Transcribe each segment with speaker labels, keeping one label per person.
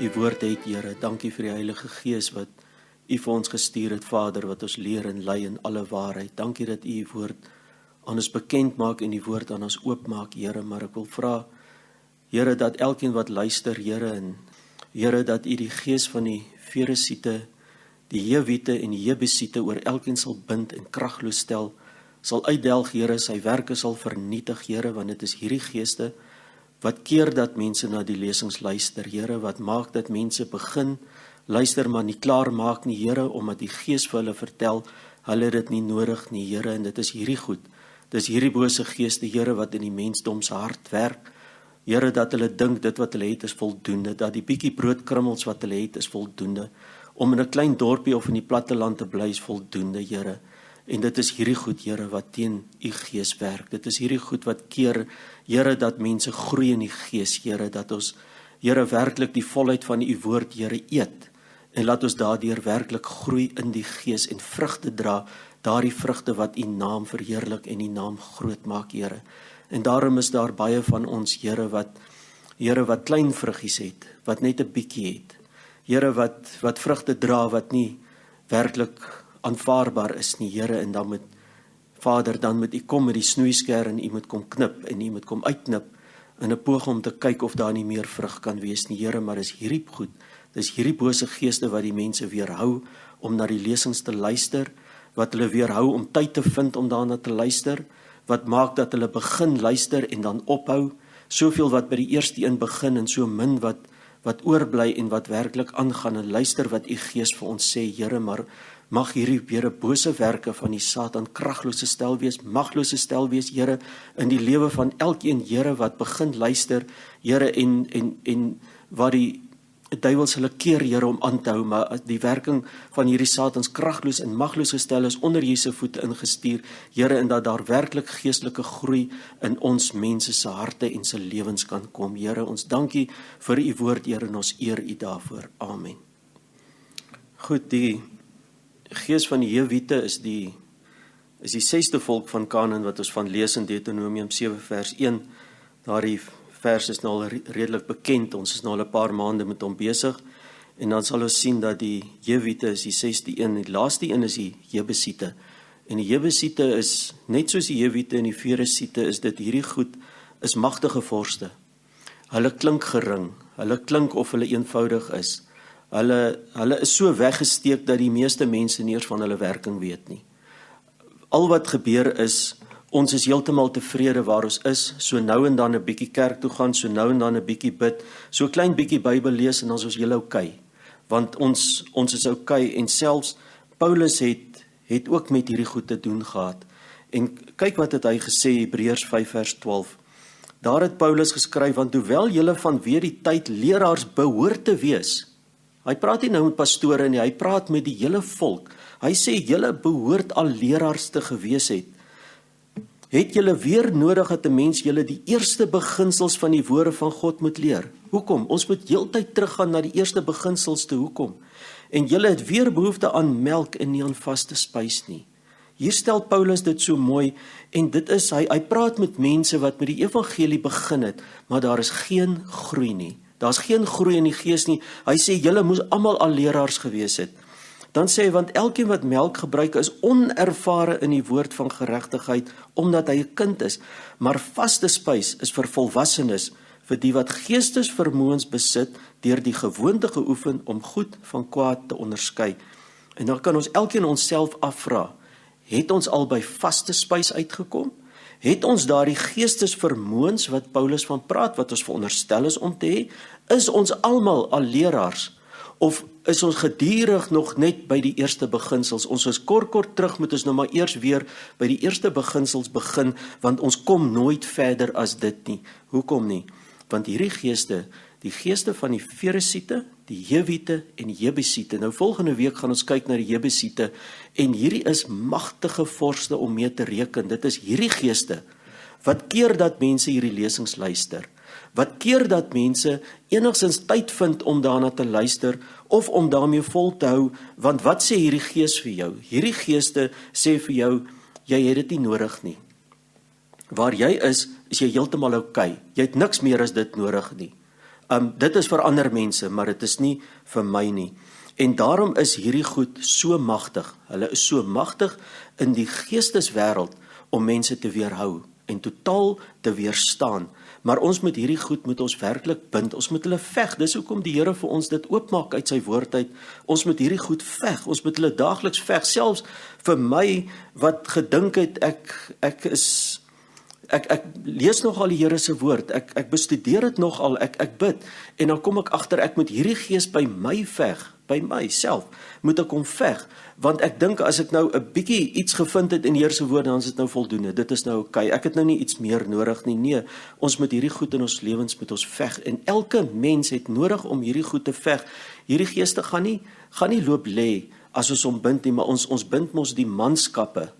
Speaker 1: die woord het, Here. Dankie vir die Heilige Gees wat U vir ons gestuur het, Vader, wat ons leer en lei in alle waarheid. Dankie dat U die woord aan ons bekend maak en die woord aan ons oopmaak, Here. Maar ek wil vra, Here, dat elkeen wat luister, Here, en Here, dat U die gees van die Feresiete, die Jewiete en die Jebusiete oor elkeen sal bind en kragloos stel, sal uitdelg, Here, sy werke sal vernietig, Here, want dit is hierdie geeste wat keer dat mense na die lesings luister, Here, wat maak dat mense begin luister, maar nie klaar maak nie, Here, omdat die Gees vir hulle vertel, hulle dit nie nodig nie, Here, en dit is hierdie goed, dit is hierdie bose geeste, Here, wat in die mensdom se hart werk, Here, dat hulle dink dit wat hulle het is voldoende, dat die bietjie broodkrummels wat hulle het is voldoende, om in 'n klein dorpie of in die platteland te bly is voldoende, Here. En dit is hierdie goed, Here, wat teen U Gees werk. Dit is hierdie goed wat keer, Here, dat mense groei in die Gees, Here, dat ons, Here, werklik die volheid van U woord, Here, eet. En laat ons daardeur werklik groei in die Gees en vrugte dra, daardie vrugte wat U naam verheerlik en U naam groot maak, Here. En daarom is daar baie van ons, Here, wat klein vruggies het, wat net 'n bietjie het. Here, wat vrugte dra, wat nie werklik aanvaarbaar is nie, Here, en dan moet, Vader, dan moet U kom met die snoeisker en U moet kom knip en U moet kom uitknip in 'n poging om te kyk of daar nie meer vrug kan wees nie, Here, maar dis hierdie goed, dis hierdie bose geeste wat die mense weerhou om na die lesings te luister, wat hulle weerhou om tyd te vind om daarna te luister, wat maak dat hulle begin luister en dan ophou, soveel wat by die eerste een begin en so min wat oorbly en wat werklik aangaan en luister wat U Gees vir ons sê, Here, maar mag hierdie Here bose werke van die Satan kraglose stel wees, maglose stel wees, Here, in die lewe van elkeen, Here, wat begin luister, Here, en wat die duiwels hulle keer, Here, om aan te hou, maar die werking van hierdie Satans kragloos en magloos gestel is onder Jesus voete ingestuur, Here, en dat daar werklik geestelike groei in ons mense se harte en se lewens kan kom, Here. Ons dankie vir U woord, Here, en ons eer U daarvoor. Amen. Goed, die Gees van die Jewiete is die 6de volk van Kanaan wat ons van lees in Deuteronomium 7 vers 1. Daardie vers is nou al redelik bekend, ons is nou al 'n paar maande met hom besig, en dan sal ons sien dat die Jewiete is die 6de een, en die laaste een is die Jebusiete. En die Jebusiete is, net soos die Jewiete en die Feresiete, is dit hierdie goed, is magtige vorste. Hulle klink gering, hulle klink of hulle eenvoudig is. Hulle is so weggesteek dat die meeste mense nie eers van hulle werking weet nie. Al wat gebeur is, ons is heeltemal tevrede waar ons is, so nou en dan 'n bietjie kerk toe gaan, so nou en dan 'n bietjie bid, so 'n klein bietjie Bybel lees en dan is ons heel oukei. Want ons is oukei, en selfs Paulus het ook met hierdie goed te doen gehad. En kyk wat het hy gesê, Hebreërs 5 vers 12. Daar het Paulus geskryf, want hoewel julle vanweë die tyd leraars behoort te wees. Hy praat nie nou met pastore nie, hy praat met die hele volk. Hy sê julle behoort al leraars te gewees het julle weer nodig dat 'n mens julle die eerste beginsels van die woorde van God moet leer. Hoekom? Ons moet heeltyd teruggaan na die eerste beginsels toe. Hoekom? En julle het weer behoefte aan melk en nie aan vaste spys nie. Hier stel Paulus dit so mooi, en dit is, hy praat met mense wat met die evangelie begin het, maar daar is geen groei nie. Daar's geen groei in die gees nie. Hy sê, julle moes almal al leraars gewees het. Dan sê hy, want elkeen wat melk gebruik is onervare in die woord van geregtigheid, omdat hy 'n kind is. Maar vaste spys is vir volwassenes, vir die wat geestesvermoëns besit, deur die gewoonte geoefen om goed van kwaad te onderskei. En dan kan ons elkeen onsself afvra, het ons al by vaste spys uitgekom? Het ons daardie geestesvermoëns wat Paulus van praat, wat ons veronderstel is om te hê? Is ons almal al leraars? Of is ons gedurig nog net by die eerste beginsels? Ons is kort terug, moet ons nou maar eers weer by die eerste beginsels begin, want ons kom nooit verder as dit nie. Hoekom nie? Want hierdie geeste, die geeste van die Feresiete, die Jewiete en die Jebusiete. Nou volgende week gaan ons kyk na die Jebusiete, en hierdie is magtige vorste om mee te reken. Dit is hierdie geeste wat keer dat mense hierdie lesings luister. Wat keer dat mense enigstens tyd vind om daarna te luister of om daarmee vol te hou, want wat sê hierdie gees vir jou? Hierdie geeste sê vir jou, jy het dit nie nodig nie. Waar jy is jy heeltemal oukei. Jy het niks meer as dit nodig nie. Dit is vir ander mense, maar dit is nie vir my nie. En daarom is hierdie goed so magtig. Hulle is so magtig in die geesteswêreld om mense te weerhou en totaal te weerstaan. Maar ons moet hierdie goed moet ons werklik bind. Ons moet hulle veg. Dis hoekom die Here vir ons dit oopmaak uit sy woord uit. Ons moet hierdie goed veg. Ons moet hulle daagliks veg. Selfs vir my wat gedink het ek lees nogal die Here se woord. Ek bestudeer dit nogal. Ek bid en dan kom ek agter ek moet hierdie gees by my veg. By myself moet ek hom veg, want ek dink as ek nou 'n bietjie iets gevind het in die Here se woord, dan is dit nou voldoende. Dit is nou oukei. Ek het nou nie iets meer nodig nie. Nee, ons moet hierdie goed in ons lewens moet ons veg en elke mens het nodig om hierdie goed te veg. Hierdie geeste gaan nie loop lê as ons hom bind nie, maar ons bind mos die manskappe.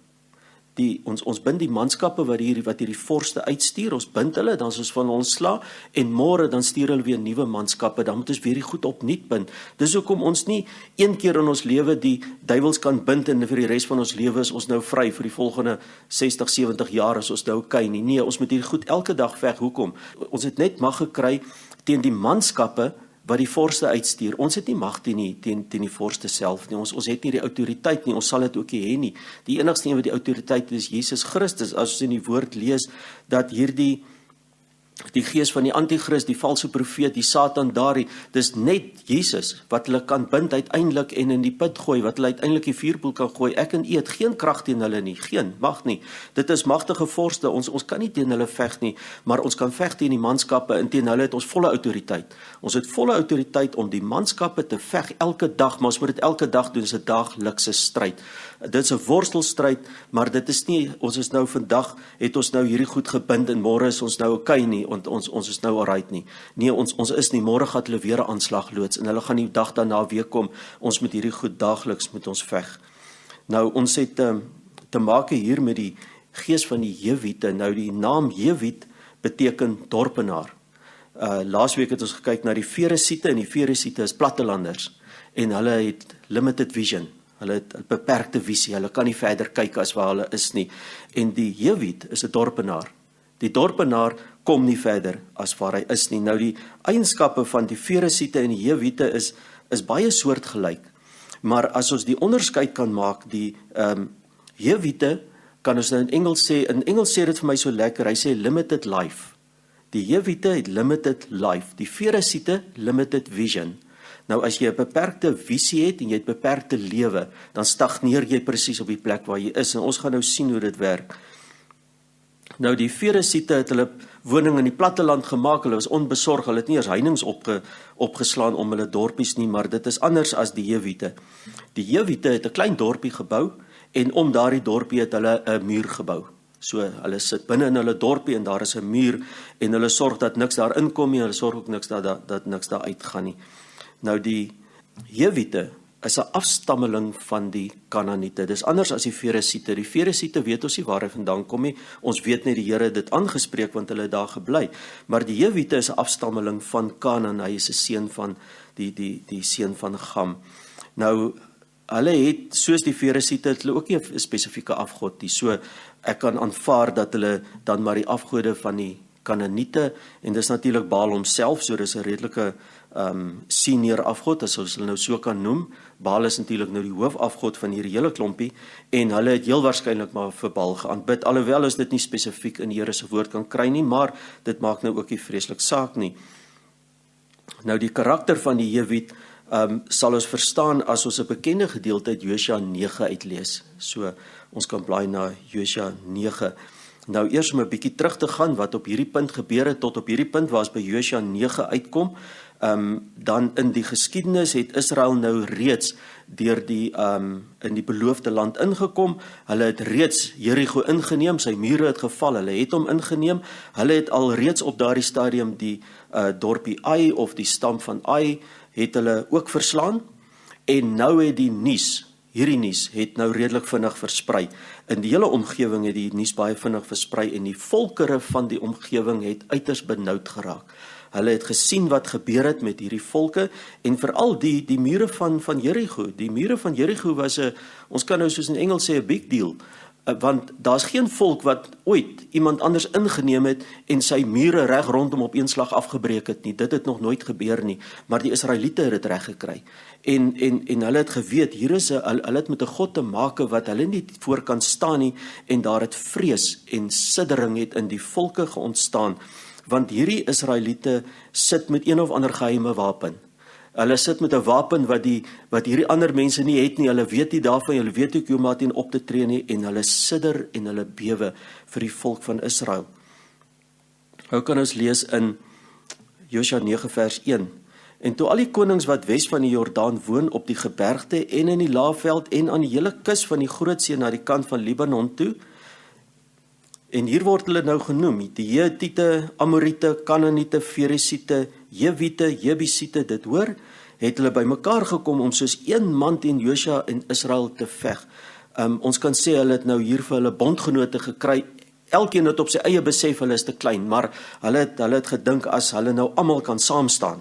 Speaker 1: Ons bind die manskappe wat hierdie vorste uitstuur, ons bind hulle, dan is ons van ons sla, en môre dan stuur hulle weer nuwe manskappe, dan moet ons weer die goed opnuut bind. Dis hoekom ons nie een keer in ons lewe die duiwels kan bind en vir die res van ons lewe is ons nou vry vir die volgende 60, 70 jaar is ons nou oukei nie. Nee, ons moet hierdie goed elke dag veg. Hoekom? Ons het net mag gekry teen die manskappe wat die vorste uitstuur. Ons het nie mag teen die vorste self nie. Ons het nie die autoriteit nie. Ons sal dit ook nie hê nie. Die enigste een wat die autoriteit is Jesus Christus. As ons in die woord lees dat hierdie die gees van die antichrist, die valse profeet, die Satan dis net Jesus wat hulle kan bind uiteindelik en in die put gooi, wat hulle uiteindelik die vuurpoel kan gooi. Ek en u het geen krag teen hulle nie, geen mag nie. Dit is magtige vorste. Ons kan nie teen hulle veg nie, maar ons kan veg teen die manskappe en teen hulle het ons volle autoriteit. Ons het volle autoriteit om die manskappe te veg elke dag, maar ons moet dit elke dag doen. Dit is 'n daaglikse stryd. Dit is 'n worstelstryd, maar dit is nie ons is nou vandag het ons nou hierdie goed gebind en môre is ons nou oukei nie. Want ons is nou alright nie. Nee, ons is nie. Môre gaan hulle weer 'n aanslag loods en hulle gaan die dag daarna weer kom. Ons moet hierdie goed daagliks met ons veg. Nou ons het te maak hier met die gees van die Jewiete. Nou die naam Jewit beteken dorpenaar. Laasweek het ons gekyk na die Feresiete en die Feresiete is plattelanders en hulle het limited vision. Hulle het 'n beperkte visie. Hulle kan nie verder kyk as waar hulle is nie. En die Jewit is 'n dorpenaar. Die dorpenaar kom nie verder as waar hy is nie. Nou die eienskappe van die Feresiete en die Jewiete is baie soortgelyk. Maar as ons die onderskeid kan maak, die Jewiete kan ons nou in Engels sê dit vir my so lekker, hy sê limited life. Die Jewiete het limited life, die Feresiete limited vision. Nou as jy 'n beperkte visie het en jy het beperkte lewe, dan stagneer jy presies op die plek waar jy is en ons gaan nou sien hoe dit werk. Nou die Feresiete het hulle woning in die platteland gemaak, hulle was onbesorg, hulle het nie eers heininge opgeslaan om hulle dorpies nie, maar dit is anders as die Jewiete. Die Jewiete het 'n klein dorpie gebou en om daardie dorpie het hulle 'n muur gebou. So hulle sit binne in hulle dorpie en daar is 'n muur en hulle sorg dat niks daar inkom nie, hulle sorg ook niks dat niks daar uitgaan nie. Nou die Jewiete is 'n afstammeling van die Kanaaniete. Dis anders as die Feresiete. Die Feresiete weet ons nie waar hy vandaan kom nie. Ons weet net die Here het dit aangespreek want hulle het daar gebly. Maar die Jewiete is 'n afstammeling van Kanaan. Hy is 'n seun van die seun van Gam. Nou hulle het soos die Feresiete het hulle ook nie 'n spesifieke afgod nie. So ek kan aanvaar dat hulle dan maar die afgode van die Kanaaniete en dis natuurlik Baal homself, so dis 'n redelike senior afgod, as ons hulle nou so kan noem. Baal is natuurlik nou die hoofafgod van hierdie hele klompie en hulle het heel waarskynlik maar vir Baal geaanbid, alhoewel ons dit nie spesifiek in die Here se woord kan kry nie, maar dit maak nou ook nie vreeslik saak nie. Nou die karakter van die Jewit sal ons verstaan as ons 'n bekende gedeelte uit Josua 9 uitlees. So ons kan blaai na Josua 9. Nou eers om 'n bietjie terug te gaan wat op hierdie punt gebeur het, tot op hierdie punt waar ons by Josua 9 uitkom. Dan in die geskiedenis het Israel nou reeds deur in die beloofde land ingekom. Hulle het reeds Jerigo ingeneem, sy mure het geval, hulle het hom ingeneem. Hulle het al reeds op daardie stadium die dorpie Ai of die stam van Ai het hulle ook verslaan. En nou het hierdie nuus het nou redelik vinnig versprei. In die hele omgewing het die nuus baie vinnig versprei en die volkere van die omgewing het uiters benoud geraak. Hulle het gesien wat gebeur het met hierdie volke en veral die mure van Jerigo. Die mure van Jerigo was ons kan nou soos in Engels sê 'n big deal. Want daar's geen volk wat ooit iemand anders ingeneem het en sy mure reg rondom op een slag afgebreek het nie. Dit het nog nooit gebeur nie, maar die Israeliete het dit reg gekry. En hulle het geweet, hier is hulle het met 'n God te make wat hulle nie voor kan staan nie, en daar het vrees en siddering het in die volke ontstaan, want hierdie Israeliete sit met een of ander geheime wapen. Hulle sit met 'n wapen wat hierdie ander mense nie het nie. Hulle weet nie daarvan, hulle weet ook hoe om teen op te tree nie, en hulle sidder en hulle bewe vir die volk van Israel. Nou kan ons lees in Josua 9 vers 1. En toe al die konings wat wes van die Jordaan woon op die gebergte en in die laafveld en aan die hele kus van die Groot See na die kant van Libanon toe, en hier word hulle nou genoem, die Hetiete, Amoriete, Kanaaniete, Feresiete, Jewiete, Jebusiete, dit hoor, het hulle bymekaar gekom om soos een man teen Josua en Israel te veg. Ons kan sê hulle het nou hier vir hulle bondgenote gekry. Elkeen het op sy eie besef hulle is te klein, maar hulle het gedink as hulle nou almal kan saam staan,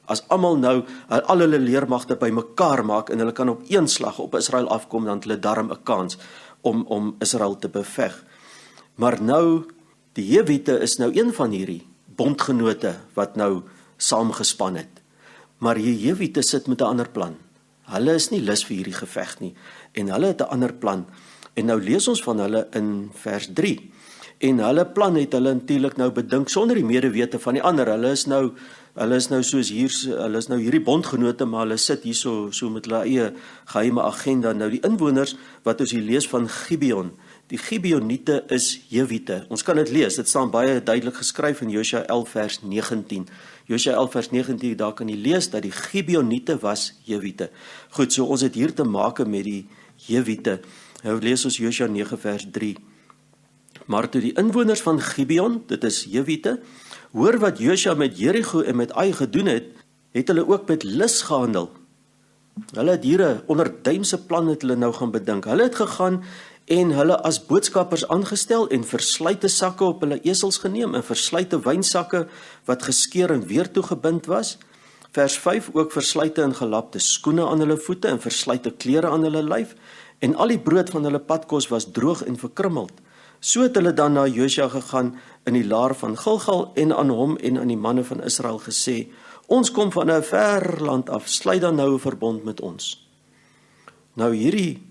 Speaker 1: as almal nou al hulle leermagte bymekaar maak en hulle kan op een slag op Israel afkom, dan het hulle darm 'n kans om Israel te beveg. Maar nou, die Jewiete is nou een van hierdie bondgenote wat nou saamgespan het. Maar die Jewiete sit met 'n ander plan. Hulle is nie lus vir hierdie geveg nie, en hulle het 'n ander plan. En nou lees ons van hulle in vers 3. En hulle plan het hulle natuurlik nou bedink sonder die medewete van die ander. Hulle is nou soos hier, hulle is nou hierdie bondgenote, maar hulle sit hier so met hulle eie geheime agenda. Nou die inwoners wat ons hier lees van Gibeon, die Gibeoniete is Jewiete. Ons kan dit lees, dit staan baie duidelik geskryf in Josua 11 vers 19. Josua 11 vers 19, daar kan jy lees dat die Gibeoniete was Jewiete. Goed, so ons het hier te make met die Jewiete. Nou lees ons Josua 9 vers 3. Maar toe die inwoners van Gibeon, dit is Jewiete, hoor wat Josua met Jerigo en met Ai gedoen het, het hulle ook met lus gehandel. Hulle het hier 'n onderduimse plan het hulle nou gaan bedink. Hulle het gegaan en hulle as boodskappers aangestel en verslyte sakke op hulle esels geneem en verslyte wynsakke wat geskeur en weer toegebind was. Vers 5, ook verslyte en gelapte skoene aan hulle voete en verslyte klere aan hulle lyf, en al die brood van hulle padkos was droog en verkrummeld. So het hulle dan na Josua gegaan in die laar van Gilgal en aan hom en aan die manne van Israel gesê, ons kom van 'n ver land af, sluit dan nou 'n verbond met ons. Nou hierdie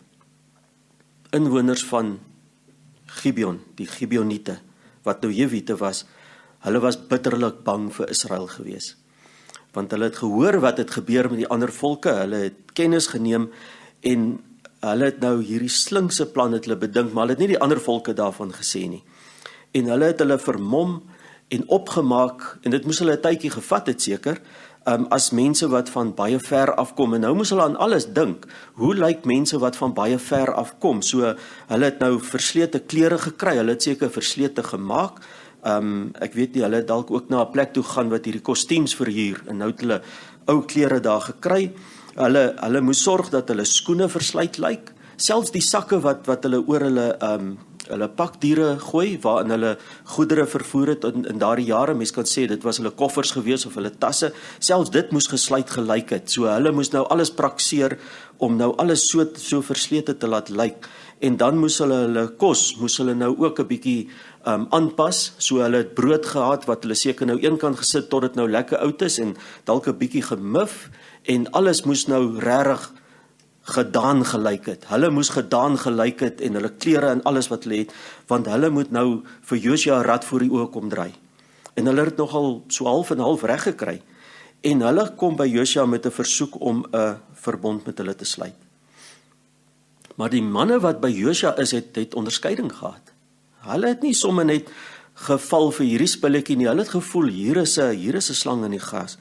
Speaker 1: inwoners van Gibeon, die Gibeoniete, wat nou Jewiete was, hulle was bitterlik bang vir Israel gewees. Want hulle het gehoor wat het gebeur met die ander volke, hulle het kennis geneem en hulle het nou hierdie slinkse plan het hulle bedink, maar hulle het nie die ander volke daarvan gesê nie. En hulle het hulle vermom en opgemaak, en dit moes hulle 'n tydjie gevat het seker, as mense wat van baie ver afkom, en nou moes hulle aan alles dink, hoe lyk mense wat van baie ver afkom, so hulle het nou verslete klere gekry, hulle het seker verslete gemaak, ek weet nie, hulle het dalk ook na 'n plek toe gaan wat hierdie kostuums verhuur, en nou het hulle ou klere daar gekry, hulle moes sorg dat hulle skoene verslyt lyk, selfs die sakke wat hulle oor hulle pakdiere gooi, waarin hulle goedere vervoer het in daardie jare, mens kan sê, dit was hulle koffers gewees of hulle tasse, selfs dit moes gesluit gelyk het, so hulle moes nou alles prakseer, om nou alles so verslete te laat lyk, en dan moes hulle kos, moes hulle nou ook 'n bietjie aanpas, so hulle het brood gehad, wat hulle seker nou een kant gesit, tot dit nou lekker oud is, en dalk 'n bietjie gemif, en alles moes nou regtig gedaan gelyk het. Hulle moes gedaan gelyk het en hulle klere en alles wat hulle het, want hulle moet nou vir Josua 'n rad voor die oë kom draai. En hulle het nogal so half en half reg gekry. En hulle kom by Josua met 'n versoek om 'n verbond met hulle te sluit. Maar die manne wat by Josua is, het onderskeiding gehad. Hulle het nie sommer net geval vir hierdie spulletjie nie. Hulle het gevoel hier is 'n slang in die gras.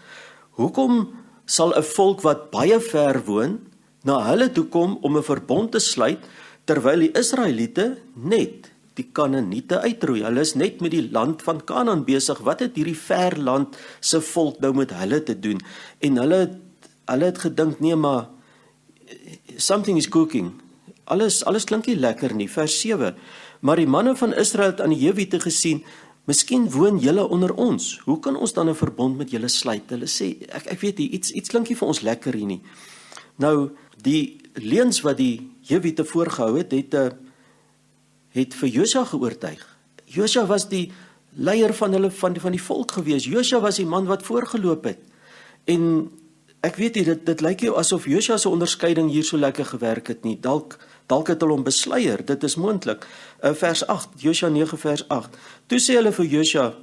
Speaker 1: Hoekom sal 'n volk wat baie ver woon na hulle toe kom om 'n verbond te sluit, terwyl die Israeliete net die Kanaaniete uitroei? Hulle is net met die land van Kanaan besig. Wat het hierdie ver land se volk nou met hulle te doen? En hulle het gedink, nee, maar something is cooking. Alles klink nie lekker nie. Vers 7. Maar die manne van Israel het aan die Jewiete gesien, miskien woon julle onder ons. Hoe kan ons dan 'n verbond met julle sluit? Hulle sê, ek weet nie, iets klink nie vir ons lekker hier nie. Nou, die leuns wat die Jewiete voorgehou het het vir Josua geoortuig. Josua was die leier van hulle van die volk gewees. Josua was die man wat voorgeloop het. En ek weet nie, dit lyk jou asof Josua se onderskeiding hier so lekker gewerk het nie. Dalk het hulle hom besluier, dit is moontlik. Vers 8, Josua 9 vers 8. Toe sê hulle vir Josua,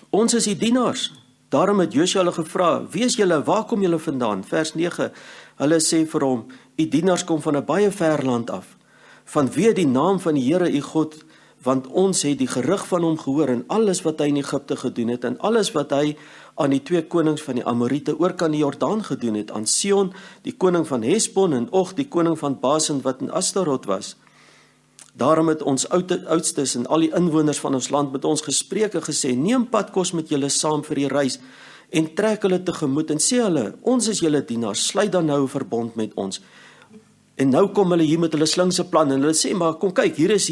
Speaker 1: ons is die dienaars. Daarom het Josua hulle gevra, wie is julle, waar kom julle vandaan? Vers 9, hulle sê vir hom, die dienaars kom van 'n baie ver land af. Vanweë die naam van die Here u God, want ons het die gerug van hom gehoor en alles wat hy in Egipte gedoen het en alles wat hy aan die 2 konings van die Amorite oorkant die Jordaan gedoen het, aan Sion, die koning van Hesbon en Og, die koning van Basan wat in Astarot was. Daarom het ons oudstes en al die inwoners van ons land met ons gespreek en gesê, neem padkos met julle saam vir die reis en trek hulle tegemoet en sê hulle, ons is julle dienaars, sluit dan nou 'n verbond met ons. En nou kom hulle hier met hulle slinkse plan en hulle sê, maar kom kyk, hier is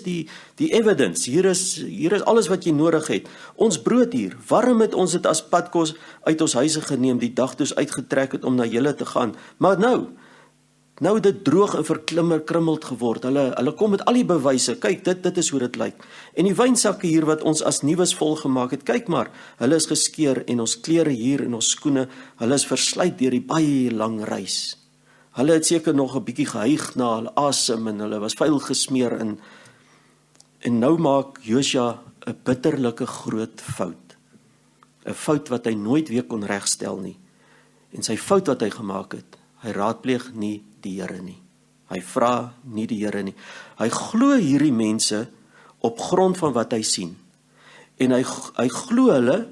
Speaker 1: die evidence, hier is alles wat jy nodig het. Ons brood hier, waarom het ons dit as padkos uit ons huise geneem, die dag toe ons uitgetrek het om na julle te gaan? Maar nou het dit droog en verkrummeld geword. Hulle kom met al die bewyse. Kyk, dit is hoe dit lyk. En die wynsakke hier wat ons as nuus volgemaak het, kyk maar, hulle is geskeur en ons klere hier en ons skoene, hulle is verslyt deur die baie lang reis. Hulle het seker nog 'n bietjie gehyg na hulle asem en hulle was vuil gesmeer in. En nou maak Josua 'n bitterlike groot fout. 'n Fout wat hy nooit weer kon regstel nie. En sy fout wat hy gemaak het, hy raadpleeg nie die Here nie. Hy vra nie die Here nie. Hy glo hierdie mense op grond van wat hy sien. En hy glo hulle,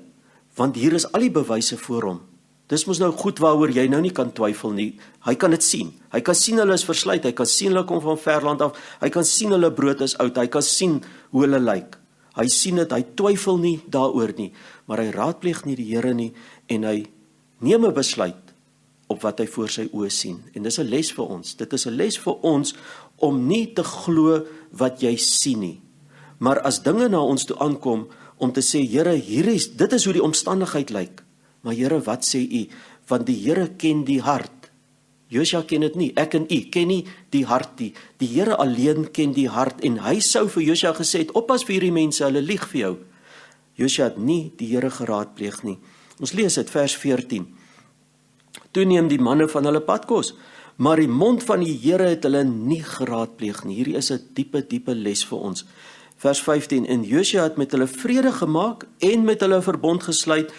Speaker 1: want hier is al die bewyse voor hom. Dis mos nou goed waaroor jy nou nie kan twyfel nie. Hy kan dit sien. Hy kan sien hulle is versluit, hy kan sien hulle kom van ver land af, hy kan sien hulle brood is oud, hy kan sien hoe hulle lyk. Hy sien dit, hy twyfel nie daaroor nie, maar hy raadpleeg nie die Here nie en hy neem 'n besluit op wat hy voor sy oë sien. En dis 'n les vir ons. Dit is 'n les vir ons om nie te glo wat jy sien nie. Maar as dinge na ons toe aankom om te sê, Here, dit is hoe die omstandigheid lyk. Maar Here, wat sê u? Want die Here ken die hart. Josua ken dit nie, ek en u ken nie die hart nie. Die Here alleen ken die hart en hy sou vir Josua gesê het, oppas vir hierdie mense, hulle lieg vir jou. Josua het nie die Here geraadpleeg nie. Ons lees dit vers 14. Toe neem die manne van hulle padkos, maar die mond van die Here het hulle nie geraadpleeg nie. Hierdie is 'n diepe les vir ons. Vers 15, en Josua het met hulle vrede gemaak en met hulle verbond gesluit.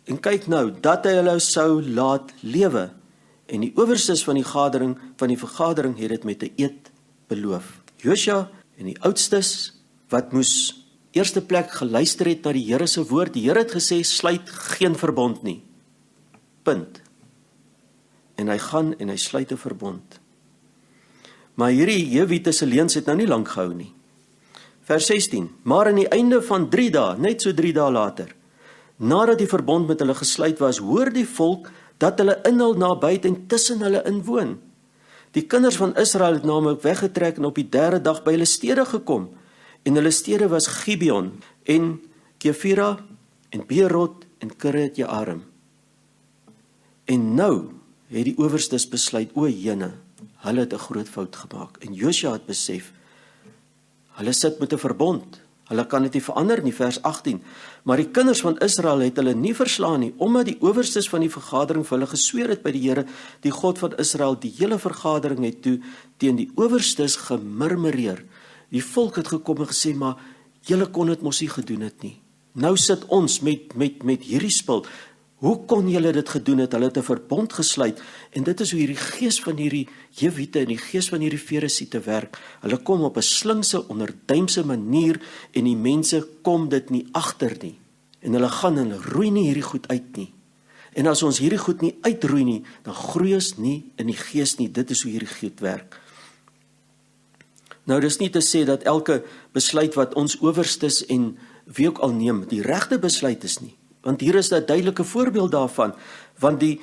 Speaker 1: En kyk nou, dat hy hulle sou laat lewe. En die owerstes van die vergadering het dit met 'n eed beloof. Josua en die oudstes wat moes eerste plek geluister het na die Here se woord. Die Here het gesê, sluit geen verbond nie. Punt. En hy gaan en hy sluit 'n verbond. Maar hierdie Jewite se leuns het nou nie lank gehou nie. Vers 16, maar aan die einde van 3 dae, net so 3 dae later, nadat die verbond met hulle gesluit was, hoor die volk dat hulle in hul nabyheid en tussen hulle inwoon. Die kinders van Israel het naamlik weggetrek en op die 3de dag by hulle stede gekom. En hulle stede was Gibeon en Kefira en Beerot en Kiriat Jearim. En nou het die owerstes besluit, o jene, hulle het 'n groot fout gemaak. En Josua het besef, hulle sit met 'n verbond. Hulle kan dit nie verander nie, vers 18. Maar die kinders van Israel het hulle nie verslaan nie, omdat die owerstes van die vergadering vir hulle gesweer het by die Here, die God van Israel. Die hele vergadering het toe teen die owerstes gemurmureer. Die volk het gekom en gesê, maar julle kon dit mos nie gedoen het nie. Nou sit ons met hierdie spul. Hoe kon julle dit gedoen het? Hulle het 'n verbond gesluit. En dit is hoe hierdie gees van hierdie Jewite en die gees van hierdie Ferisiete werk. Hulle kom op 'n slinkse, onderduimse manier en die mense kom dit nie agter nie. En hulle gaan en hulle roei nie hierdie goed uit nie. En as ons hierdie goed nie uitroei nie, dan groei ons nie in die gees nie. Dit is hoe hierdie goed werk. Nou, dis nie te sê dat elke besluit wat ons owerstes en wie ook al neem, die regte besluit is nie. Want hier is 'n duidelike voorbeeld daarvan, want die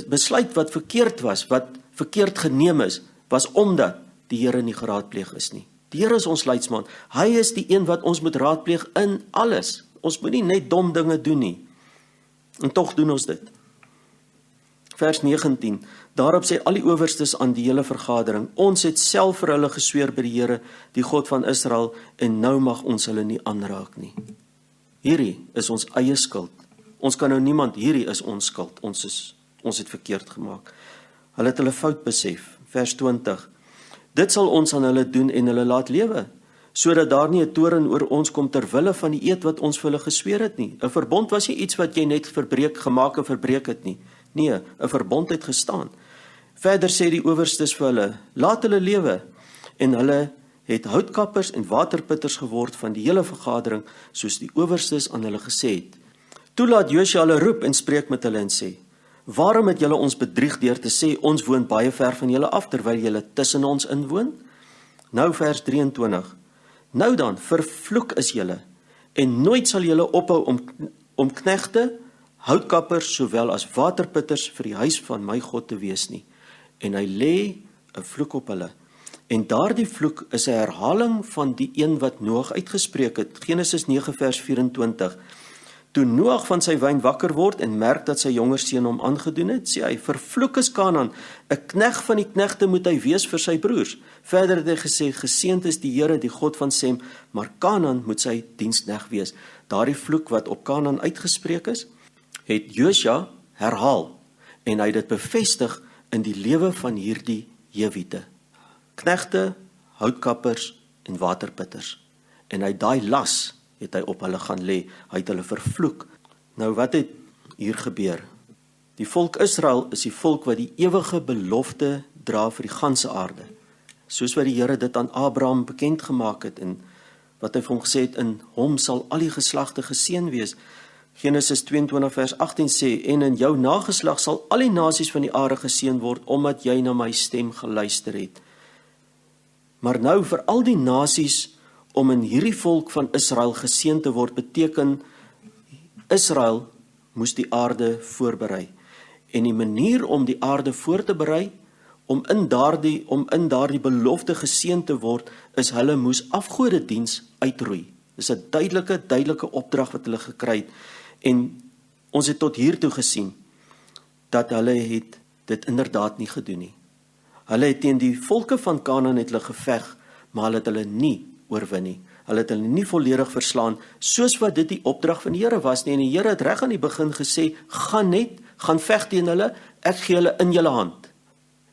Speaker 1: besluit wat verkeerd was, wat verkeerd geneem is, was omdat die Here nie geraadpleeg is nie. Die Here is ons leidsman. Hy is die een wat ons moet raadpleeg in alles. Ons moet nie net dom dinge doen nie. En tog doen ons dit. Vers 19. Daarop sê al die owerstes aan die hele vergadering, ons het self vir hulle gesweer by die Here, die God van Israel, en nou mag ons hulle nie aanraak nie. Hierdie is ons eie skuld. Ons kan nou niemand, hierdie is ons skuld. Ons het verkeerd gemaak. Hulle het hulle fout besef. Vers 20. Dit sal ons aan hulle doen en hulle laat lewe, sodat daar nie 'n toorn oor ons kom ter wille van die eed wat ons vir hulle gesweer het nie. 'n Verbond was nie iets wat jy net gemaak en verbreek het nie. Nee, 'n verbond het gestaan. Verder sê die owerstes vir hulle, laat hulle lewe, en hulle het houtkappers en waterputters geword van die hele vergadering, soos die owerstes aan hulle gesê het. Toe laat Josua hulle roep en spreek met hulle en sê, waarom het julle ons bedrieg deur te sê, ons woon baie ver van julle af, terwyl julle tussen ons inwoon? Nou vers 23, nou dan, vervloek is julle, en nooit sal julle ophou om knegte, houtkappers, sowel as waterputters vir die huis van my God te wees nie. En hy lê 'n vloek op hulle. En daardie vloek is 'n herhaling van die een wat Noag uitgespreek het. Genesis 9 vers 24. Toe Noag van sy wyn wakker word en merk dat sy jonger seun hom aangedoen het, sê hy, vervloek is Kanaan, 'n knegt van die knegte moet hy wees vir sy broers. Verder het hy gesê, geseënd is die Here, die God van Sem, maar Kanaan moet sy diensknegt wees. Daardie vloek wat op Kanaan uitgespreek is, het Josua herhaal en hy het dit bevestig in die lewe van hierdie Jewiete. Knegte, houtkappers en waterputters. En hy daai las het hy op hulle gaan lê, hy het hulle vervloek. Nou wat het hier gebeur? Die volk Israel is die volk wat die ewige belofte dra vir die ganse aarde. Soos wat die Here dit aan Abraham bekend gemaak het en wat hy vir hom gesê het, in hom sal al die geslagte geseën wees. Genesis 22 vers 18 sê, en in jou nageslag sal al die nasies van die aarde geseën word, omdat jy na my stem geluister het. Maar nou vir al die nasies om in hierdie volk van Israel geseën te word, beteken Israel moes die aarde voorberei. En die manier om die aarde voor te berei, om in daardie belofte geseën te word, is hulle moes afgodediens uitroei. Dis 'n duidelike opdrag wat hulle gekry het. En ons het tot hiertoe gesien dat hulle het dit inderdaad nie gedoen nie. Hulle het teen die volke van Kanaan het hulle geveg, maar hulle het hulle nie oorwin nie. Hulle het hulle nie volledig verslaan, soos wat dit die opdrag van die Here was nie. En die Here het reg aan die begin gesê, gaan veg teen hulle, ek gee hulle in julle hand.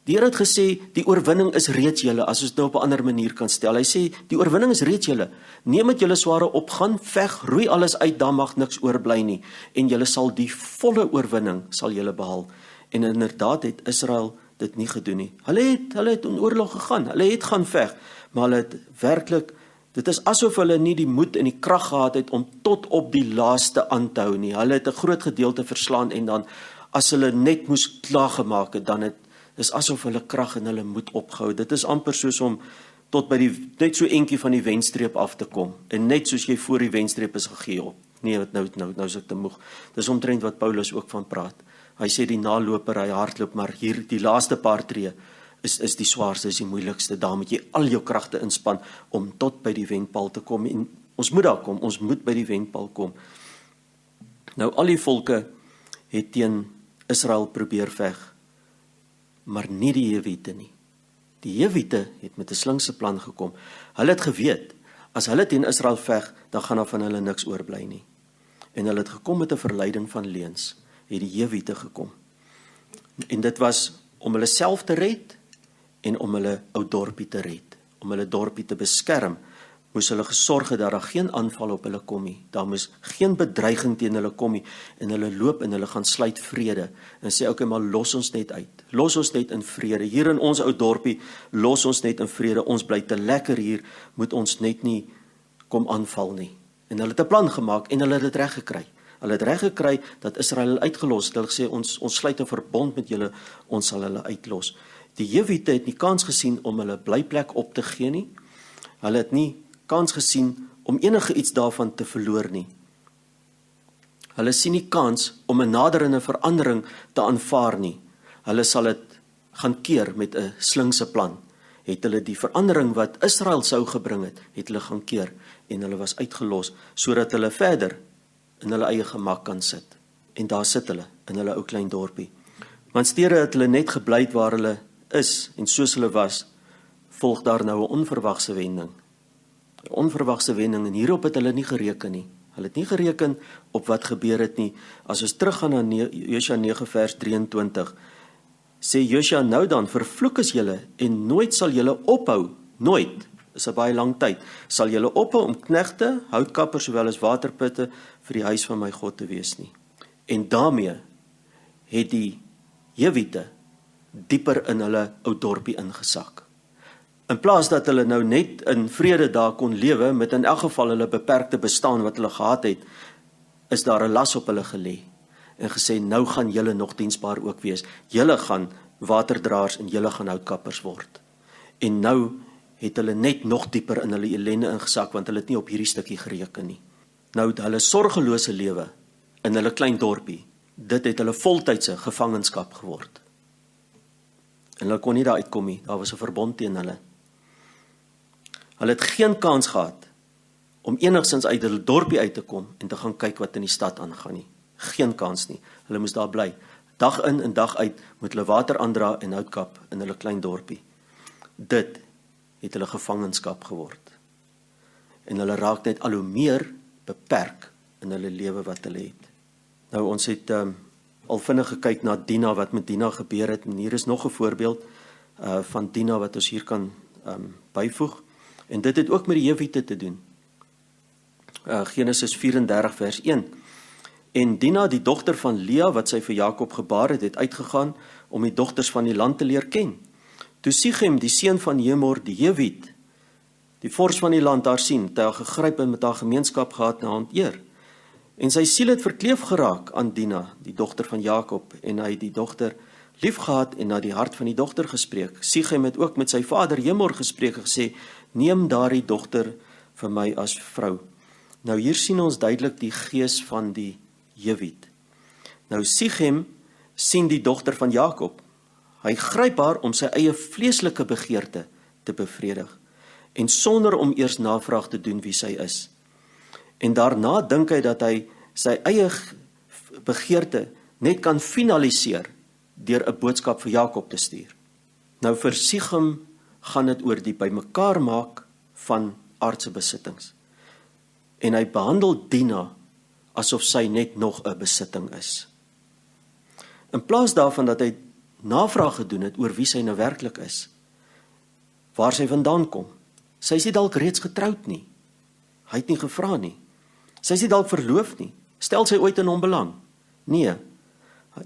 Speaker 1: Die Here het gesê, die oorwinning is reeds julle, as ons dit nou op 'n ander manier kan stel. Hy sê, die oorwinning is reeds julle. Neem met julle sware op, gaan veg, roei alles uit, daar mag niks oorbly nie. En julle sal die volle oorwinning sal julle behaal. En inderdaad het Israel dit nie gedoen nie. Hulle het in oorlog gegaan, hulle het gaan veg, maar hulle het werklik, dit is asof hulle nie die moed en die krag gehad het om tot op die laaste aan te hou nie. Hulle het 'n groot gedeelte verslaan en dan, as hulle net moes klaargemaak het, dan is asof hulle krag en hulle moed opgehou. Dit is amper soos om tot by net so eentjie van die wenstreep af te kom. En net soos jy voor die wenstreep is gegee op. Nee, nou is ek te moeg. Dis omtrent wat Paulus ook van praat. Hy sê die naloper, hy hardloop, maar hier die laaste paar tree is die swaarste, is die moeilikste. Daar moet jy al jou kragte inspann om tot by die wenpaal te kom. En ons moet daar kom, ons moet by die wenpaal kom. Nou al die volke het teen Israel probeer veg, maar nie die Jewiete nie. Die Jewiete het met 'n slinkse plan gekom. Hulle het geweet, as hulle teen Israel veg, dan gaan daar van hulle niks oorbly nie. En hulle het gekom met 'n verleiding van leuns, het die Jewiete gekom. En dit was om hulle self te red en om hulle ou dorpie te red, om hulle dorpie te beskerm. Moes hulle gesorg het dat daar geen aanval op hulle kom nie. Daar moes geen bedreiging teen hulle kom nie. En hulle loop en hulle gaan sluit vrede. En sê, okay, maar los ons net uit. Los ons net in vrede. Hier in ons ou dorpie, los ons net in vrede. Ons bly te lekker hier, moet ons net nie kom aanval nie. En hulle het 'n plan gemaak en hulle het dit reg gekry. Hulle het reg gekry dat Israel uitgelos het. Hulle gesê, ons sluit 'n verbond met julle, ons sal hulle uitlos. Die Jewiete het nie kans gesien om hulle blyplek op te gee nie. Hulle het nie kans gesien om enige iets daarvan te verloor nie. Hulle sien nie kans om 'n naderende verandering te aanvaar nie. Hulle sal dit gaan keer met 'n slinkse plan. Het hulle die verandering wat Israel sou gebring het hulle gaan keer en hulle was uitgelos, sodat hulle verder in hulle eie gemak kan sit. En daar sit hulle, in hulle ou klein dorpie. Want stere het hulle net gebleid waar hulle is, en soos hulle was, volg daar nou 'n onverwagse wending. 'n Onverwagse wending, en hierop het hulle nie gereken nie. Hulle het nie gereken op wat gebeur het nie. As ons teruggaan na Josua 9 vers 23, sê Josua, nou dan, vervloek is julle, en nooit sal julle ophou, nooit, is 'n baie lang tyd, sal julle ophou om knegte, houtkappers, sowel as waterputte vir die huis van my God te wees nie. En daarmee het die Jewiete dieper in hulle ou dorpie ingesak. In plaas dat hulle nou net in vrede daar kon lewe, met in elk geval hulle beperkte bestaan wat hulle gehad het, is daar 'n las op hulle gelê, en gesê, nou gaan julle nog diensbaar ook wees. Julle gaan waterdraers en julle gaan houtkappers word. En nou het hulle net nog dieper in hulle ellende ingesak, want hulle het nie op hierdie stukkie gereken nie. Nou hulle sorgelose lewe in hulle klein dorpie, dit het hulle voltydse gevangenskap geword. En hulle kon nie daar uitkom nie, daar was 'n verbond teen hulle. Hulle het geen kans gehad om enigstens uit hulle dorpie uit te kom en te gaan kyk wat in die stad aangaan nie. Geen kans nie. Hulle moes daar bly. Dag in en dag uit moet hulle water aandra en hout kap in hulle klein dorpie. Dit het hulle gevangenskap geword. En hulle raak net al hoe meer beperk in hulle lewe wat hulle het. Nou ons het al vinnig gekyk na Dina, wat met Dina gebeur het, en hier is nog 'n voorbeeld van Dina wat ons hier kan byvoeg. En dit het ook met die Jewiete te doen. Genesis 34 vers 1. En Dina, die dogter van Lea, wat sy vir Jakob gebaar het, het uitgegaan om die dogters van die land te leer ken. Toe Sichem, die seun van Hemor, die Jewiet, die vors van die land haar sien, het hy haar gegryp en met haar gemeenskap gehad na hanteer. En sy siel het verkleef geraak aan Dina, die dogter van Jakob, en hy het die dogter lief gehad en na die hart van die dogter gespreek. Sichem het ook met sy vader Hemor gespreek en gesê, neem daardie dogter vir my as vrou. Nou hier sien ons duidelik die gees van die Jewiet. Nou Sichem sien die dogter van Jakob. Hy gryp haar om sy eie vleeslike begeerte te bevredig, en sonder om eers navraag te doen wie sy is. En daarna dink hy dat hy sy eie begeerte net kan finaliseer deur 'n boodskap vir Jakob te stuur. Nou vir Sichem gaan dit oor die bymekaar maak van aardse besittings. En hy behandel Dina asof sy net nog 'n besitting is. In plaas daarvan dat hy navraag gedoen het oor wie sy nou werklik is, waar sy vandaan kom. Sy is nie dalk reeds getroud nie. Hy het nie gevra nie. Sy is nie dalk verloof nie. Stel sy ooit in hom belang? Nee.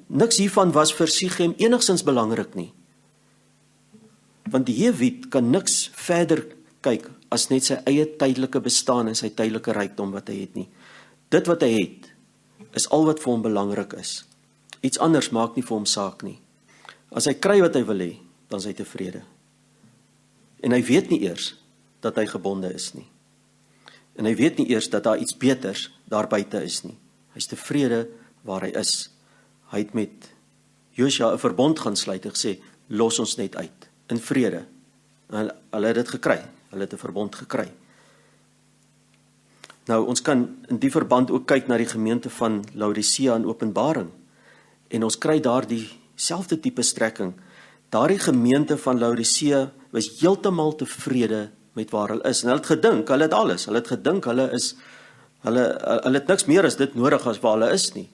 Speaker 1: Niks hiervan was vir Sichem enigstens belangrik nie. Want die Jewiet kan niks verder kyk as net sy eie tydelike bestaan en sy tydelike rykdom wat hy het nie. Dit wat hy het, is al wat vir hom belangrik is. Iets anders maak nie vir hom saak nie. As hy kry wat hy wil hê, dan is hy tevrede. En hy weet nie eers dat hy gebonde is nie. En hy weet nie eers dat daar iets beters daar buite is nie. Hy is tevrede waar hy is. Hy het met Josua 'n verbond gaan sluit en gesê, los ons net uit, in vrede. En hulle het dit gekry, hulle het 'n verbond gekry. Nou, ons kan in die verband ook kyk na die gemeente van Laodicea in Openbaring. En ons kry daar dieselfde tipe strekking. Daardie gemeente van Laodicea was heeltemal tevrede met waar hulle is. En hulle het gedink, hulle het alles. Hulle het gedink, hulle het niks meer as dit nodig as waar hulle is nie.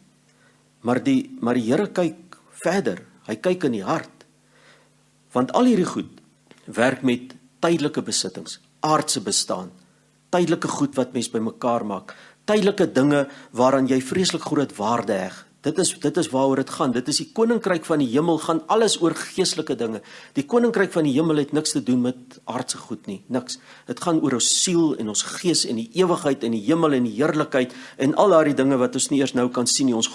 Speaker 1: Maar die Here kyk verder. Hy kyk in die hart. Want al hierdie goed werk met tydelike besittings, aardse bestaan, tydelike goed wat mens bymekaar maak, tydelike dinge waaraan jy vreeslik groot waarde heg. Dit is waaroor dit gaan. Dit is die koninkryk van die hemel, gaan alles oor geestelike dinge. Die koninkryk van die hemel het niks te doen met aardse goed nie, niks. Dit gaan oor ons siel en ons gees en die ewigheid en die hemel en die heerlikheid en al daardie dinge wat ons nie eers nou kan sien nie. Ons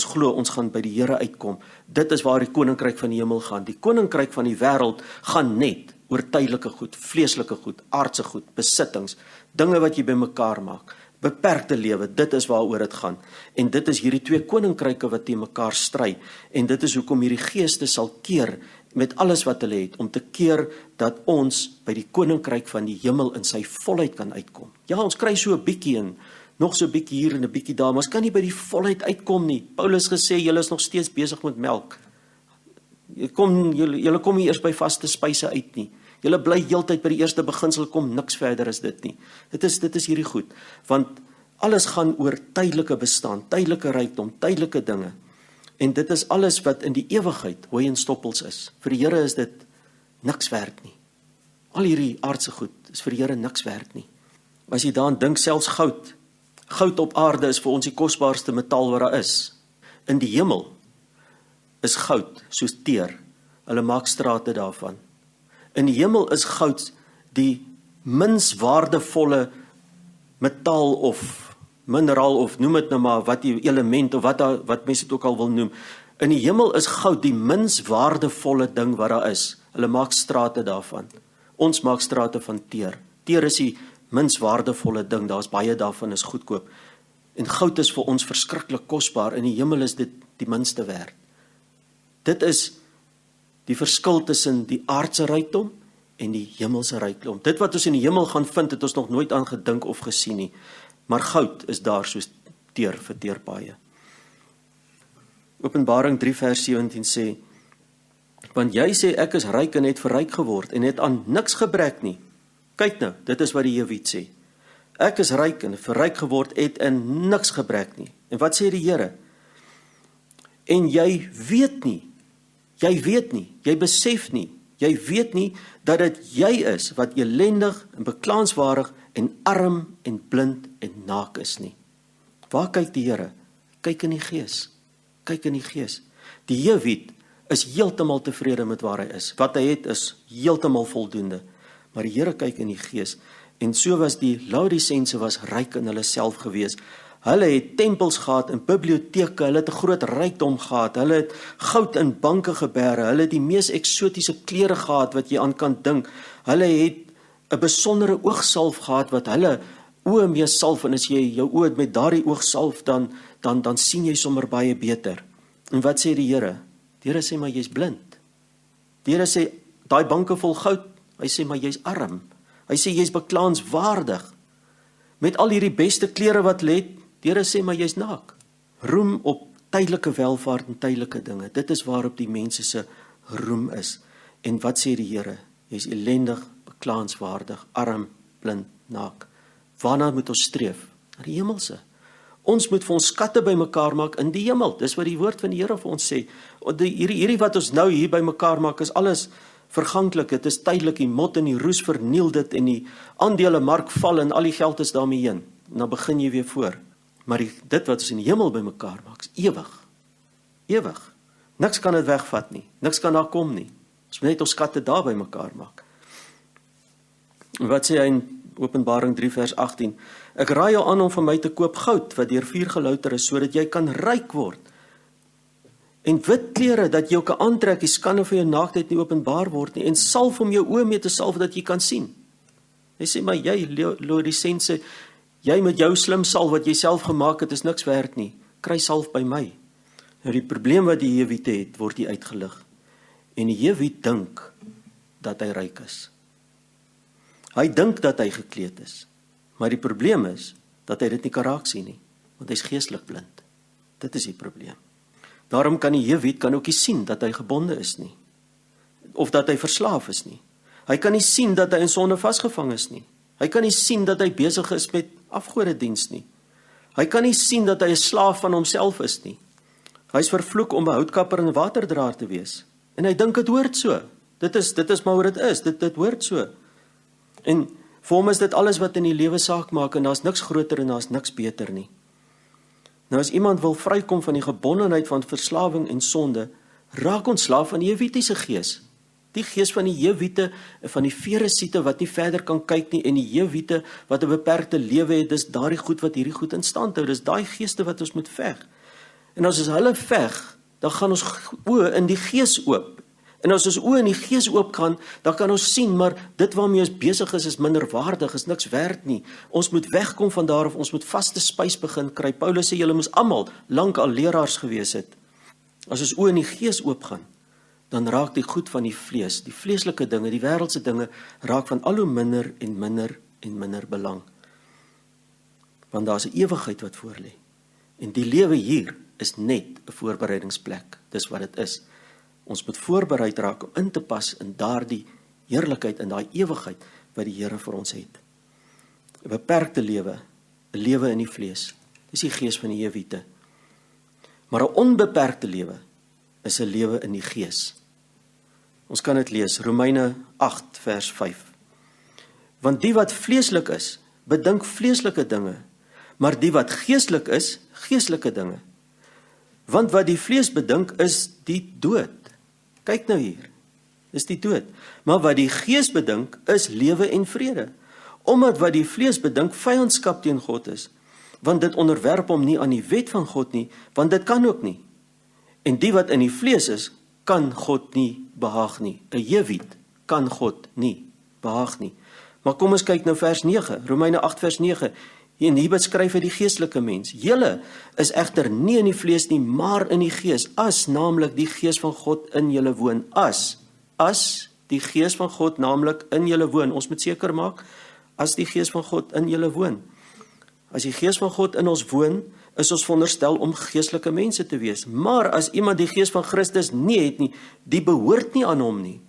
Speaker 1: glo ons gaan by die Here uitkom. Dit is waar die koninkryk van die hemel gaan. Die koninkryk van die wêreld gaan net oor tydelike goed, vleeslike goed, aardse goed, besittings, dinge wat jy bymekaar maak. Beperkte lewe, dit is waaroor dit gaan. En dit is hierdie twee koninkryke wat teen mekaar stry. En dit is hoekom hierdie geeste sal keer met alles wat hulle het, om te keer dat ons by die koninkryk van die hemel in sy volheid kan uitkom. Ja, ons kry so 'n bietjie en nog so 'n bietjie hier en 'n bietjie daar, maar ons kan nie by die volheid uitkom nie. Paulus gesê, julle is nog steeds besig met melk. Julle kom nie eers by vaste spyse uit nie. Julle bly heeltyd by die eerste beginsel, kom niks verder as dit nie. Dit is hierdie goed, want alles gaan oor tydelike bestaan, tydelike rykdom, tydelike dinge. En dit is alles wat in die ewigheid hooi en stoppels is. Vir die Here is dit niks werd nie. Al hierdie aardse goed is vir die Here niks werd nie. As jy daaraan dink, selfs goud. Goud op aarde is vir ons die kosbaarste metaal wat daar is. In die hemel is goud soos teer. Hulle maak strate daarvan. In die hemel is goud die minst waardevolle metaal of mineraal of noem dit nou maar wat die element of wat mense dit ook al wil noem. In die hemel is goud die minst waardevolle ding wat daar is. Hulle maak strate daarvan. Ons maak strate van teer. Teer is die minst waardevolle ding, daar's baie daarvan is goedkoop. En goud is vir ons verskriklik kosbaar, in die hemel is dit die minste werd. Dit is die verskil tussen die aardse rykdom en die hemelse rykdom. Dit wat ons in die hemel gaan vind, het ons nog nooit aan gedink of gesien nie. Maar goud is daar soos teer vir teerpaaie. Openbaring 3 vers 17 sê, want jy sê ek is ryk en het verryk geword en het aan niks gebrek nie. Kyk nou, dit is wat die Jewiet sê. Ek is ryk en verryk geword, het in niks gebrek nie. En wat sê die Here? En jy weet nie, jy besef nie, jy weet nie, dat dit jy is, wat elendig en beklaanswaardig en arm en blind en naak is nie. Waar kyk die Here? Kyk in die gees. Kyk in die gees. Die Jewiet is heeltemal tevrede met waar hy is. Wat hy het is heeltemal voldoende. Maar die Here kyk in die gees. En so was die Laodicense was ryk in hulle self gewees. Hulle het tempels gehad en biblioteke, hulle het 'n groot rykdom gehad, hulle het goud in banke geberre, hulle het die mees eksotiese klere gehad wat jy aan kan dink. Hulle het 'n besondere oogsalf gehad wat hulle oë mee salf, en as jy jou oë met daardie oogsalf dan sien jy sommer baie beter. En wat sê die Here? Die Here sê maar jy's blind. Die Here sê daai banke vol goud, hy sê maar jy's arm. Hy sê jy's beklaanswaardig. Met al hierdie beste klere wat hulle het, die Here sê maar jy's naak. Roem op tydelike welvaart en tydelike dinge. Dit is waarop die mense se roem is. En wat sê die Here? Jy's elendig, beklaanswaardig, arm, blind, naak. Waarna moet ons streef? Na die hemelse. Ons moet vir ons skatte bymekaar maak in die hemel. Dis wat die woord van die Here vir ons sê. Hierdie wat ons nou hier bymekaar maak is alles verganklik. Dit is tydelik, die mot en die roes verniel dit en die aandelemark val en al die geld is daarmee heen. En dan begin jy weer voor. Maar dit wat ons in die hemel bymekaar maak is ewig. Ewig. Niks kan dit wegvat nie. Niks kan daar kom nie. Ons moet net ons skatte daar bymekaar maak. En wat sê hy in Openbaring 3 vers 18? Ek raai jou aan om van my te koop goud wat deur vuur gelouter is, sodat jy kan ryk word. En wit klere dat jy kan aantrek, die skande van jou naaktheid nie openbaar word nie, en salf om jou oë mee te salf dat jy kan sien. Hy sê maar jy Laodicense, jy met jou slim salf wat jy self gemaak het is niks werd nie. Kry salf by my. Nou die probleem wat die Jewiet het, word hier uitgelig. En die Jewiet dink dat hy ryk is. Hy dink dat hy gekleed is. Maar die probleem is dat hy dit nie kan raak sien nie, want hy is geestelik blind. Dit is die probleem. Daarom kan die Jewiet ook nie sien dat hy gebonde is nie, of dat hy verslaaf is nie. Hy kan nie sien dat hy in sonde vasgevang is nie. Hy kan nie sien dat hy besig is met afgodediens nie. Hy kan nie sien dat hy 'n slaaf van homself is nie. Hy is vervloek om 'n houtkapper en 'n waterdraer te wees. En hy dink dit hoort so. Dit is maar hoe dit is. Dit hoort so. En vir hom is dit alles wat in die lewe saak maak, en daar's niks groter en daar's niks beter nie. Nou as iemand wil vrykom van die gebondenheid van verslawing en sonde, raak ontslaaf van die Jewitiese gees. Die gees van die Jewiete, van die Feresiete wat nie verder kan kyk nie, en die Jewiete wat 'n beperkte lewe het, dis daardie goed wat hierdie goed in stand hou. Dis daai geeste wat ons moet veg. En as ons hulle veg, dan gaan ons oë in die gees oop. En as ons oë in die gees oop gaan, dan kan ons sien, maar dit waarmee ons besig is minderwaardig, is niks werd nie. Ons moet wegkom van daar, of ons moet vaste spys begin kry. Paulus sê, julle moes almal lank al leraars gewees het. As ons oë in die gees oop gaan, dan raak die goed van die vlees, die vleeslike dinge, die wêreldse dinge, raak van al hoe minder en minder en minder belang. Want daar is 'n ewigheid wat voor lê. En die lewe hier is net 'n voorbereidingsplek. Dis wat dit is. Ons moet voorbereid raak om in te pas in daardie heerlikheid, in daai ewigheid wat die Here vir ons het. 'n Beperkte lewe, 'n lewe in die vlees, dis die gees van die Jewiete. Maar 'n onbeperkte lewe is 'n lewe in die gees. Ons kan dit lees, Romeine 8 vers 5. Want die wat vleeslik is, bedink vleeslike dinge, maar die wat geestelik is, geestelike dinge. Want wat die vlees bedink is die dood. Kyk nou hier, is die dood. Maar wat die gees bedink is lewe en vrede. Omdat wat die vlees bedink vyandskap teen God is, want dit onderwerp hom nie aan die wet van God nie, want dit kan ook nie. En die wat in die vlees is, kan God nie behaag nie. 'n Jewiet kan God nie behaag nie. Maar kom ons kyk nou vers 9, Romeine 8 vers 9. En hier beskryf hy die geestelike mens. Julle is egter nie in die vlees nie, maar in die gees, as naamlik die gees van God in julle woon. As die gees van God naamlik in julle woon. Ons moet seker maak, as die gees van God in julle woon. As die gees van God in ons woon, is ons veronderstel om geestelike mense te wees. Maar as iemand die gees van Christus nie het nie, die behoort nie aan hom nie.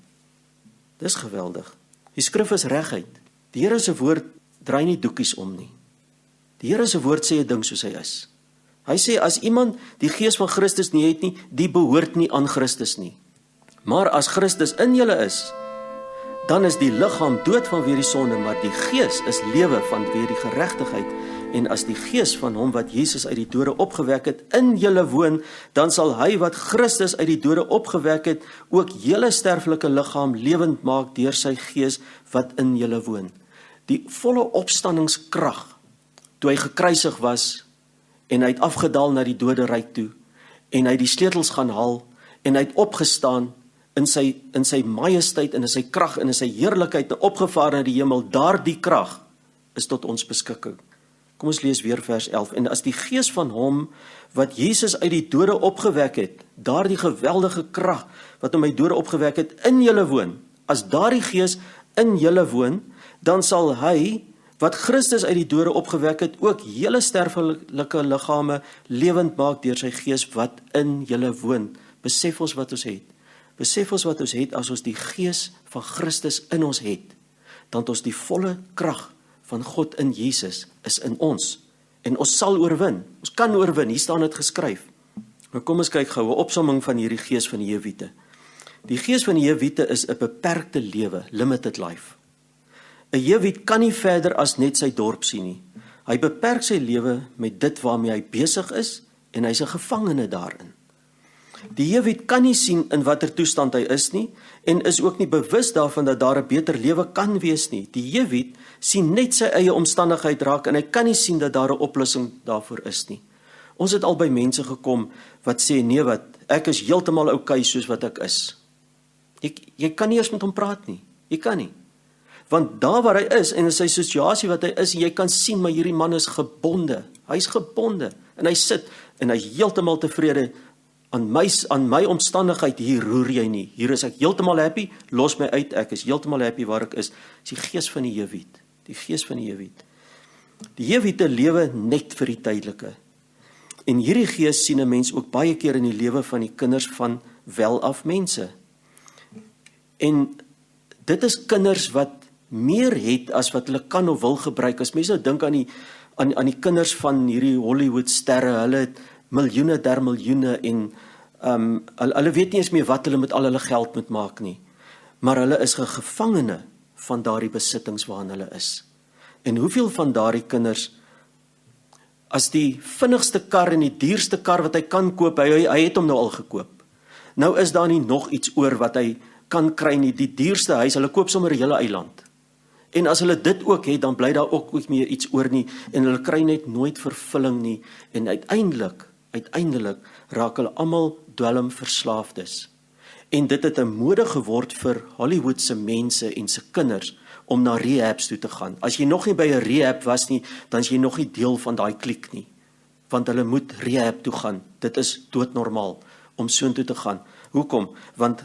Speaker 1: Dis geweldig. Die skrif is reguit. Die Here se woord draai nie doekies om nie. Die Here se woord sê 'n ding soos hy is. Hy sê as iemand die gees van Christus nie het nie, die behoort nie aan Christus nie. Maar as Christus in julle is, dan is die liggaam dood vanweë die sonde, maar die gees is lewe vanweë die geregtigheid. En as die gees van hom wat Jesus uit die dode opgewek het in julle woon, dan sal hy wat Christus uit die dode opgewek het, ook julle sterflike liggaam lewend maak deur sy gees wat in julle woon. Die volle opstandingskrag, toe hy gekruisig was, en hy het afgedaal na die doderyk toe, en hy die sleutels gaan haal, en hy het opgestaan in sy majesteit, en in sy krag, en in sy heerlikheid, en opgevaar na die hemel, daardie krag is tot ons beskikking. Kom ons lees weer vers 11. En as die gees van hom, wat Jesus uit die dode opgewek het, daardie geweldige krag, wat hom uit die dode opgewek het, in julle woon, as daardie gees in julle woon, dan sal hy, wat Christus uit die dode opgewek het, ook julle sterflike liggame lewend maak deur sy gees wat in julle woon. Besef ons wat ons het. Besef ons wat ons het as ons die gees van Christus in ons het, dan het ons die volle krag van God in Jesus is in ons. En ons sal oorwin. Ons kan oorwin. Hier staan dit geskryf. Nou kom ons kyk gou 'n opsomming van hierdie gees van die Jewiete. Die gees van die Jewiete is 'n beperkte lewe, limited life. 'n Jewiet kan nie verder as net sy dorp sien nie. Hy beperk sy lewe met dit waarmee hy besig is en hy's 'n gevangene daarin. Die Jewiet kan nie sien in watter toestand hy is nie en is ook nie bewus daarvan dat daar 'n beter lewe kan wees nie. Die Jewiet sien net sy eie omstandigheid raak en hy kan nie sien dat daar 'n oplossing daarvoor is nie. Ons het al by mense gekom wat sê nee wat, ek is heeltemal oukei soos wat ek is. Jy kan nie eens met hom praat nie. Jy kan nie. Want daar waar hy is en in sy situasie wat hy is, jy kan sien maar hierdie man is gebonde. Hy's gebonde en hy sit en hy's heeltemal tevrede. Aan my omstandigheid hier roer jy nie. Hier is ek heeltemal happy, los my uit, ek is heeltemal happy waar ek is. Dis die gees van die Jewiet. Die gees van die Jewiet. Die Jewiete lewe net vir die tydelike. En hierdie gees sien 'n mens ook baie keer in die lewe van die kinders van welaf mense. En dit is kinders wat meer het as wat hulle kan of wil gebruik. As mense nou dink aan die kinders van hierdie Hollywood sterre, hulle het miljoene der miljoene en hulle weet nie eens meer wat hulle met al hulle geld moet maak nie. Maar hulle is 'n gevangene van daardie besittings waarin hulle is. En hoeveel van daardie kinders, as die vinnigste kar en die duurste kar wat hy kan koop, hy het hom nou al gekoop. Nou is daar nie nog iets oor wat hy kan kry nie, die duurste huis, hulle koop sommer 'n hele eiland. En as hulle dit ook het, dan bly daar ook meer iets oor nie, en hulle kry net nooit vervulling nie, en uiteindelik raak hulle almal dwelmverslaafdes. En dit het 'n mode geword vir Hollywoodse mense en se kinders om na rehabs toe te gaan. As jy nog nie by 'n rehab was nie, dan is jy nog nie deel van daai kliek nie. Want hulle moet rehab toe gaan. Dit is doodnormaal om soontoe te gaan. Hoekom? Want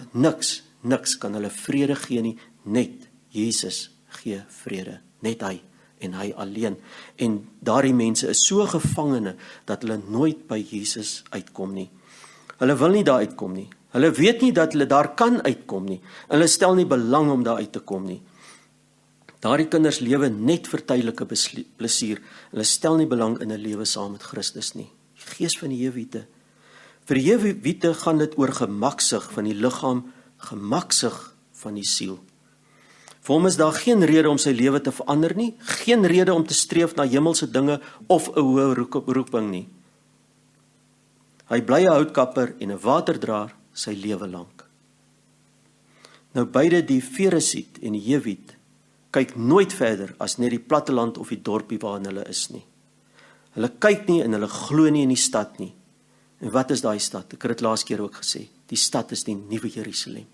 Speaker 1: niks kan hulle vrede gee nie, net Jesus gee vrede, net hy en hy alleen. En daardie mense is so gevangene dat hulle nooit by Jesus uitkom nie. Hulle wil nie daar uitkom nie. Hulle weet nie dat hulle daar kan uitkom nie. En hulle stel nie belang om daar uit te kom nie. Daardie kinders lewe net vir tydelike plesier. Hulle stel nie belang in 'n lewe saam met Christus nie. Die gees van die Jewiete. Vir die Jewiete gaan dit oor gemaksig van die liggaam, gemaksig van die siel. Vir hom is daar geen rede om sy lewe te verander nie, geen rede om te streef na hemelse dinge of 'n hoë roeping nie. Hy bly 'n houtkapper en 'n waterdraer sy lewe lank. Nou beide die Feresiet en die Jewiet kyk nooit verder as net die platteland of die dorpie waarin hulle is nie. Hulle kyk nie en hulle glo nie in die stad nie. En wat is daai stad? Ek het dit laas keer ook gesê. Die stad is die Nuwe Jerusalem.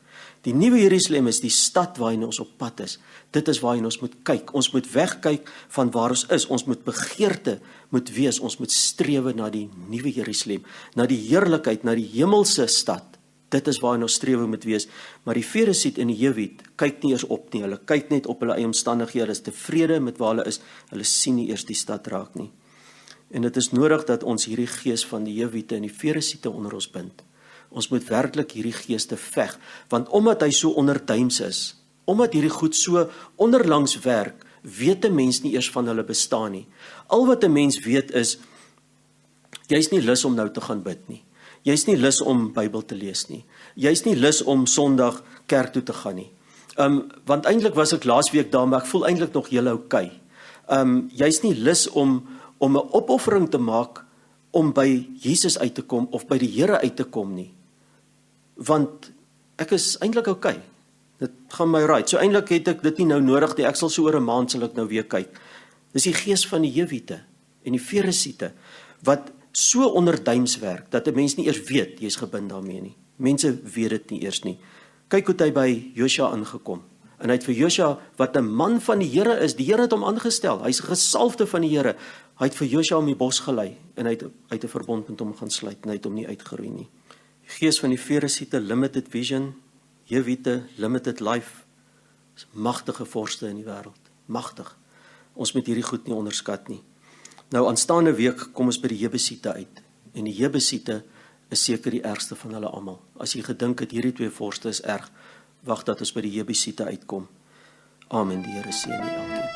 Speaker 1: Die Nuwe Jerusalem is die stad waarin ons op pad is. Dit is waarin ons moet kyk. Ons moet wegkyk van waar ons is. Ons moet begeerte moet wees. Ons moet strewe na die Nuwe Jerusalem, na die heerlikheid, na die hemelse stad. Dit is waarin ons strewe moet wees. Maar die Feresiet en die Jewiet kyk nie eers op nie. Hulle kyk net op hulle eie omstandighede. Hulle is tevrede met waar hulle is. Hulle sien nie eers die stad raak nie. En dit is nodig dat ons hierdie gees van die Jewiete en die Feresiete onder ons bind. Ons moet werklik hierdie geeste veg, want omdat hy so onderduims is, omdat hierdie goed so onderlangs werk, weet 'n mens nie eers van hulle bestaan nie. Al wat 'n mens weet is, jy's nie lus om nou te gaan bid nie. Jy's nie lus om Bybel te lees nie. Jy's nie lus om Sondag kerk toe te gaan nie. Want eintlik was ek laasweek daar, maar ek voel eintlik nog heel oukei. Jy's nie lus om 'n opoffering te maak om by Jesus uit te kom of by die Here uit te kom nie. Want ek is eintlik oukei. Dit gaan my right. So eintlik het ek dit nie nou nodig nie. Ek sal so oor 'n maand sal ek nou weer kyk. Dis die gees van die Jewiete en die Feresiete wat so onderduims werk dat 'n mens nie eers weet jy's gebind daarmee nie. Mense weet dit nie eers nie. Kyk hoe hy by Josua aangekom. En hy het vir Josua, wat 'n man van die Here is, die Here het hom aangestel. Hy's 'n gesalfde van die Here. Hy het vir Josua om die bos gelei en hy het 'n verbond met hom gaan sluit en hy het hom nie uitgeroei nie. Die gees van die Feresiete, limited vision, Jewiete, limited life, is magtige vorste in die wêreld. Magtig. Ons moet hierdie goed nie onderskat nie. Nou aanstaande week kom ons by die Jebusiete uit. En die Jebusiete is seker die ergste van hulle almal. As jy gedink het hierdie twee vorste is erg, wag dat ons by die Jebusiete uitkom. Amen. Die Here seën julle elkeen.